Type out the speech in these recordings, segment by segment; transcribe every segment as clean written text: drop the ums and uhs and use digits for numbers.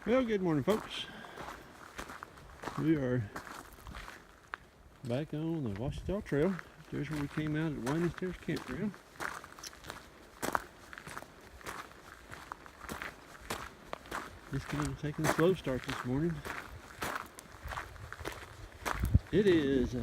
Well, good morning, folks. We are back on the Ouachita Trail. There's where we came out at Stair Campground. Just kind of taking a slow start this morning. It is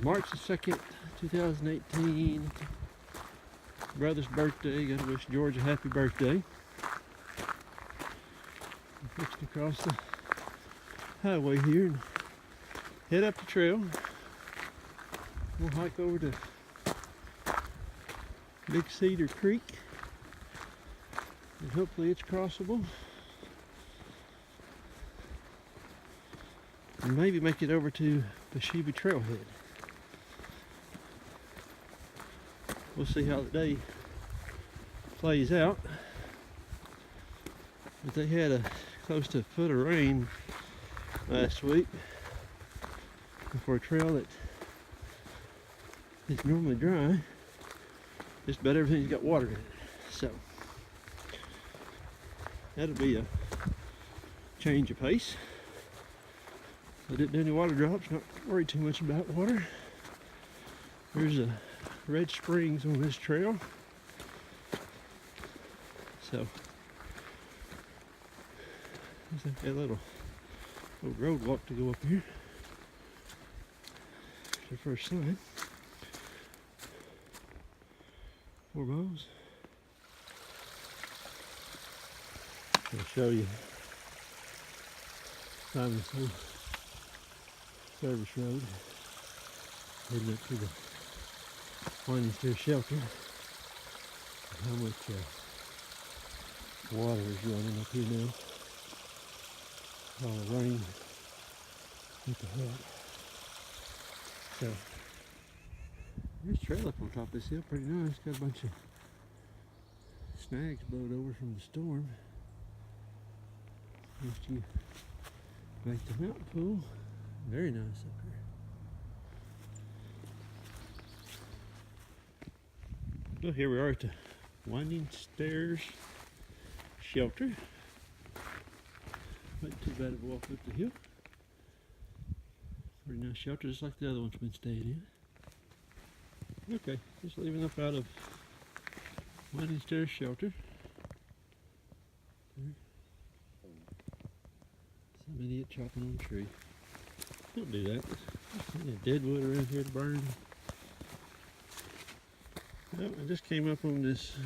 March the 2nd, 2018. Brother's birthday. Gotta wish George a happy birthday. I'm fixing to cross the highway here and head up the trail. We'll hike over to Big Cedar Creek and hopefully it's crossable. And maybe make it over to Ouachita Trailhead. We'll see how the day plays out. But they had close to a foot of rain last week for a trail that is normally dry. Just about everything's got water in it. So that'll be a change of pace. I didn't do any water drops, not worried too much about water. There's a red springs on this trail. So there's like that little road walk to go up here. There's the first sign. 4 miles. I'll show you Simon's old service road heading up to the Stair shelter. How much water is running up here now. All the rain at the head. So there's a trail up on top of this hill, pretty nice. Got a bunch of snags blowed over from the storm. After you make the mountain pool, very nice up here. Well, here we are at the Winding Stairs shelter. Not too bad of a walk up the hill. Pretty nice shelter, just like the other one's been staying in. Okay, just leaving up out of Winding Stairs shelter. Some idiot chopping on a tree. Don't do that. There's dead wood around here to burn. Well, I just came up on this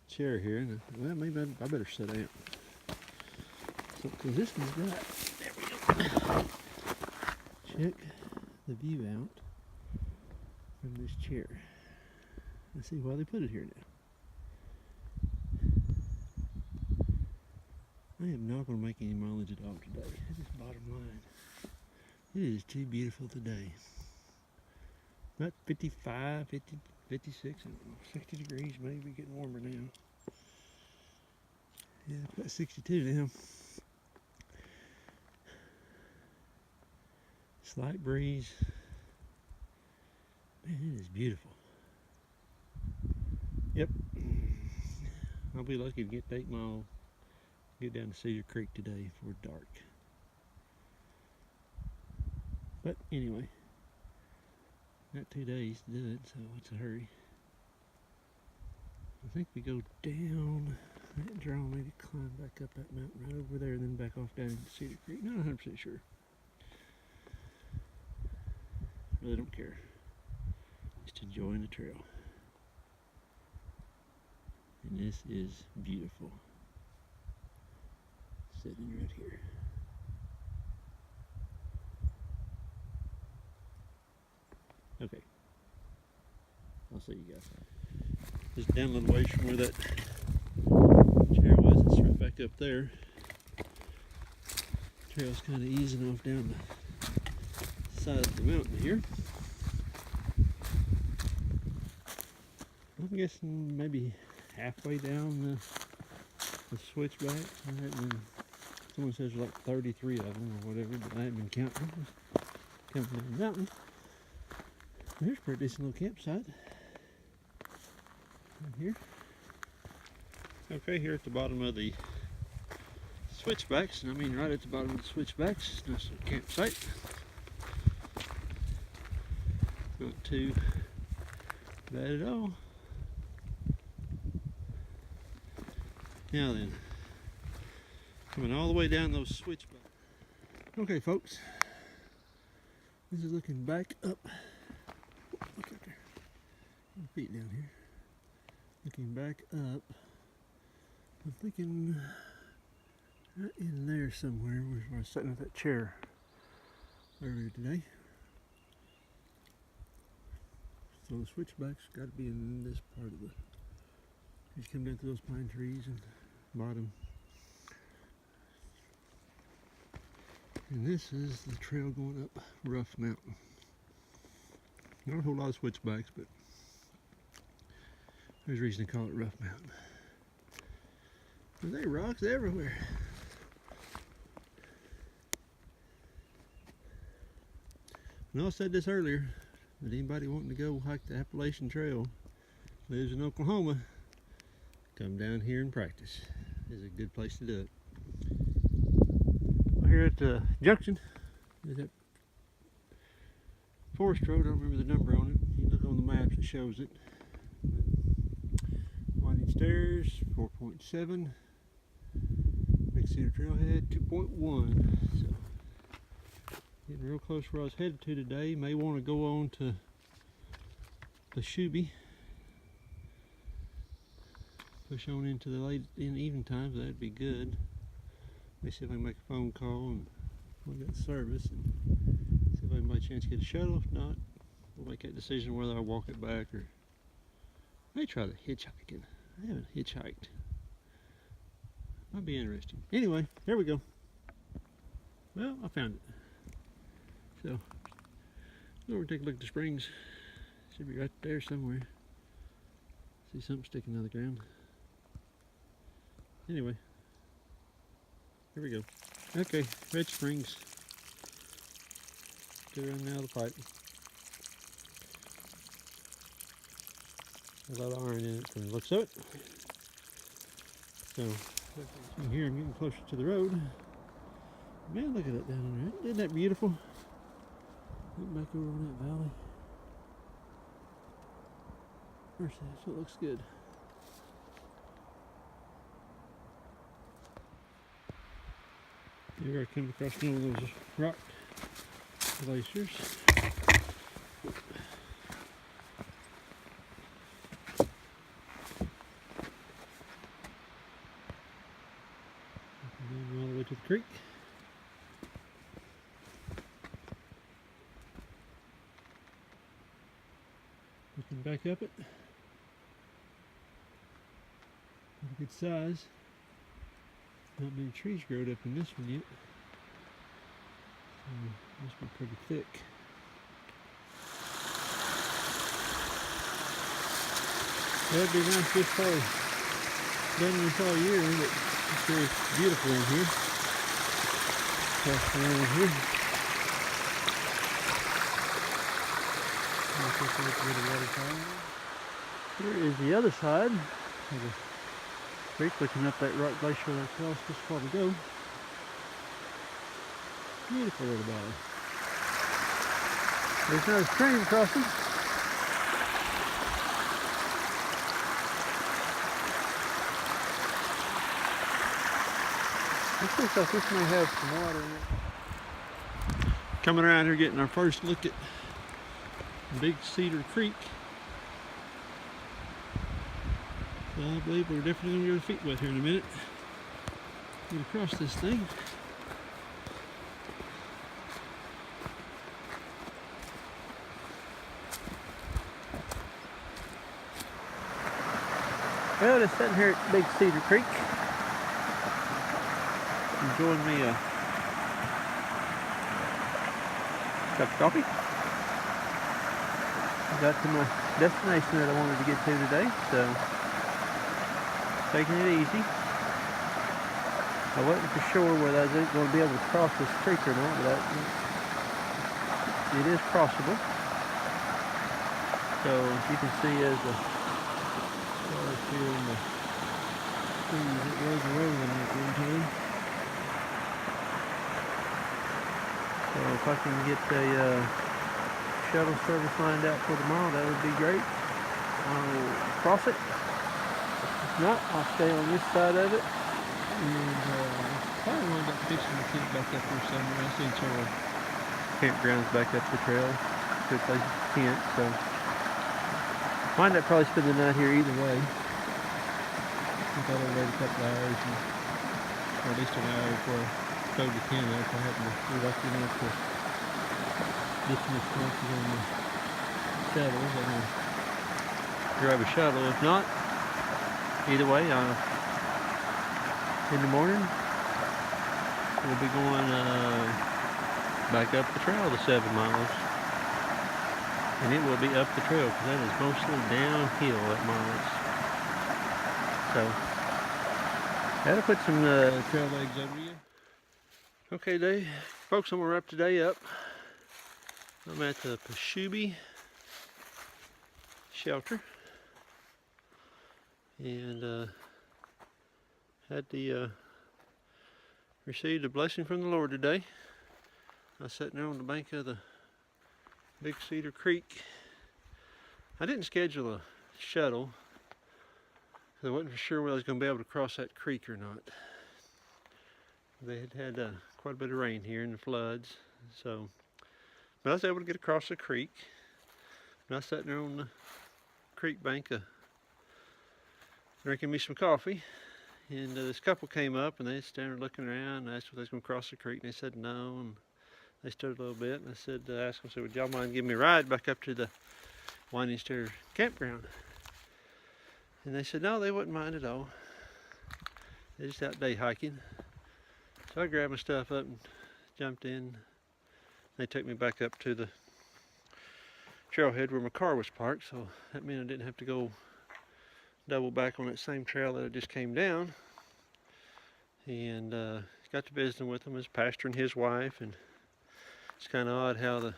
chair here, and well, maybe I better sit down. So, cause this one's got, there we go. Check the view out from this chair. Let's see why they put it here now. I am not going to make any mileage at all today. That is bottom line. It is too beautiful today. About 55, 50, 56, I don't know, 60 degrees maybe, getting warmer now. Yeah, about 62 now. Slight breeze. Man, it is beautiful. Yep. I'll be lucky to get to 8 Mile, get down to Cedar Creek today before dark. But anyway, got 2 days to do it, so what's a hurry? I think we go down that draw, maybe climb back up that mountain right over there and then back off down into Cedar Creek. Not 100% sure. Really don't care. Just enjoying the trail. And this is beautiful. Sitting right here. Okay. I'll see you guys. Just down a little ways from where that chair was. It's right back up there. Trail's kind of easing off down the side of the mountain here. I'm guessing maybe halfway down the switchback. Someone says there's like 33 of them or whatever, but I haven't been counting. Coming down the mountain. There's a pretty decent little campsite. Right here. Okay, here at the bottom of the switchbacks, and I mean right at the bottom of the switchbacks. It's a nice little campsite. Not too bad at all. Now then, coming all the way down those switchbacks. Okay, folks, this is looking back up. Look up there. My feet down here. Looking back up. I'm thinking right in there somewhere where I was sitting at that chair earlier today. So the switchback's got to be in this part of the. You come down through those pine trees and bottom. And this is the trail going up Rough Mountain. Not a whole lot of switchbacks, but there's a reason to call it Rough Mountain. There are rocks everywhere. And I said this earlier, but anybody wanting to go hike the Appalachian Trail, lives in Oklahoma, come down here and practice. It's a good place to do it. Here at the junction is that forest road. I don't remember the number on it. You look on the maps, it shows it. Winding Stairs, 4.7. Big Cedar Trailhead, 2.1. So getting real close where I was headed to today. May want to go on to the Shuby. Push on into the late in the evening times. That'd be good. Let me see if I can make a phone call and we got service and see if I can by chance get a shuttle. If not, we'll make that decision whether I walk it back or I may try to hitchhike. I haven't hitchhiked. Might be interesting. Anyway, there we go. Well, I found it. So, go over and take a look at the springs. Should be right there somewhere. See something sticking out of the ground. Anyway, here we go. Okay, Red Springs. Get around now the pipe. A lot of iron in it from the looks of it. So, from here I'm getting closer to the road. Man, look at that down there. Isn't that beautiful? Look back over in that valley. Mercy, so it looks good. Here I come across one of those rock glaciers. All the way to the creek. Looking back up it. Got a good size. Not many trees growed up in this one yet. So must be pretty thick. That'd be nice this far done in this all year, but it's very beautiful in here. Across around here. Here is the other side of the creek, looking up that rock glacier that I crossed just a while ago. Beautiful little valley. There's no stream crossing. This looks like this may have some water in it. Coming around here getting our first look at Big Cedar Creek. So I believe we're definitely going to get our feet wet here in a minute. Get across this thing. Well, just sitting here at Big Cedar Creek, enjoying me a cup of coffee. Got to my destination that I wanted to get to today, so taking it easy. I wasn't for sure whether I was going to be able to cross this creek or not, but it is crossable. So as you can see, as the stars here in the trees, it was rolling at one time. if I can get a shuttle service lined out for tomorrow, that would be great. I'll cross it. If not, I'll stay on this side of it. And probably wind up fixing the tent back up here somewhere. I've seen several campgrounds back up the trail. Good place to tent, so wind up probably spend the night here either way. I thought I'd wait a couple hours, or at least an hour before I stowed the tent up. I happen to be lucky enough to get some responses on the shuttles. I'm going to grab a shuttle. If not, either way, in the morning, we'll be going back up the trail the 7 miles. And it will be up the trail because that is mostly downhill at miles. So, that'll put some trail legs over you. Okay, Dave, folks, I'm going to wrap today up. I'm at the Pashubi shelter. And received a blessing from the Lord today. I was sitting there on the bank of the Big Cedar Creek. I didn't schedule a shuttle because I wasn't sure whether I was going to be able to cross that creek or not. They had quite a bit of rain here and the floods, so but I was able to get across the creek. And I was sitting there on the creek bank drinking me some coffee, and this couple came up and they started looking around and asked if they was going to cross the creek, and they said no, and they stood a little bit, and I said, asked them, would y'all mind giving me a ride back up to the Stair campground? And they said no, they wouldn't mind at all. They're just out day hiking. So I grabbed my stuff up and jumped in. They took me back up to the trailhead where my car was parked, so that meant I didn't have to go double back on that same trail that I just came down. And got to visiting with him, his pastor and his wife, and it's kind of odd how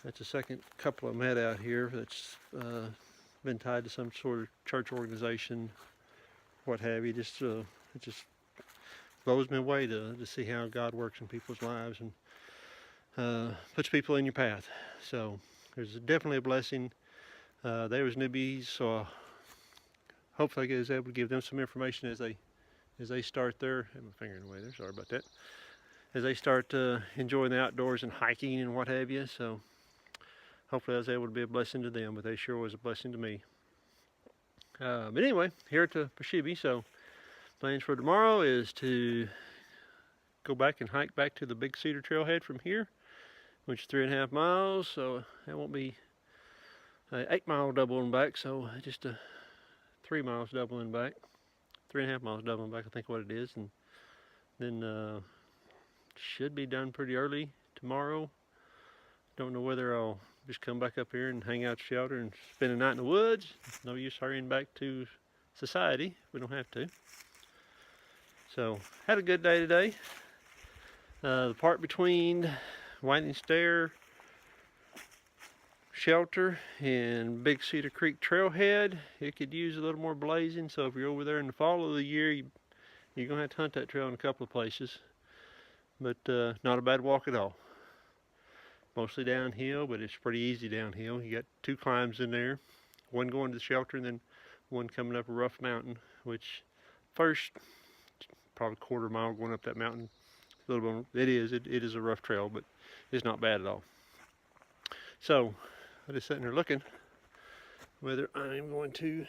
that's the second couple I've met out here that's been tied to some sort of church organization, what have you. It just blows me away to see how God works in people's lives and puts people in your path. So there's definitely a blessing. They was newbies, so hopefully I was able to give them some information as they start their, I have my finger in the way there, sorry about that, as they start enjoying the outdoors and hiking and what have you. So hopefully I was able to be a blessing to them, but they sure was a blessing to me. But anyway, here at the Pashubi, so plans for tomorrow is to go back and hike back to the Big Cedar trailhead from here, which is 3.5 miles, so that won't be an 8-mile doubling back, so just 3 miles doubling back, 3.5 miles doubling back, I think what it is, and then should be done pretty early tomorrow. Don't know whether I'll just come back up here and hang out at the shelter and spend a night in the woods. No use hurrying back to society. We don't have to. So, had a good day today. The part between Winding Stair shelter and Big Cedar Creek trailhead, it could use a little more blazing. So if you're over there in the fall of the year, you're going to have to hunt that trail in a couple of places. But not a bad walk at all. Mostly downhill, but it's pretty easy downhill. You got 2 climbs in there, one going to the shelter and then one coming up a rough mountain, which first probably 1/4 mile going up that mountain. A little bit, it is a rough trail, but it's not bad at all. So I'm just sitting there looking whether I'm going to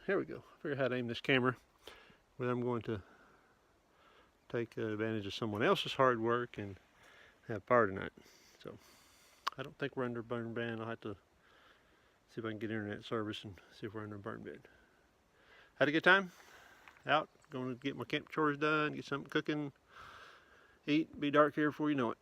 there we go. Figure out how to aim this camera, whether I'm going to take advantage of someone else's hard work and have power tonight. So I don't think we're under burn ban. I'll have to see if I can get internet service and see if we're under burn ban. Had a good time out, going to get my camp chores done, get something cooking, eat, be dark here before you know it.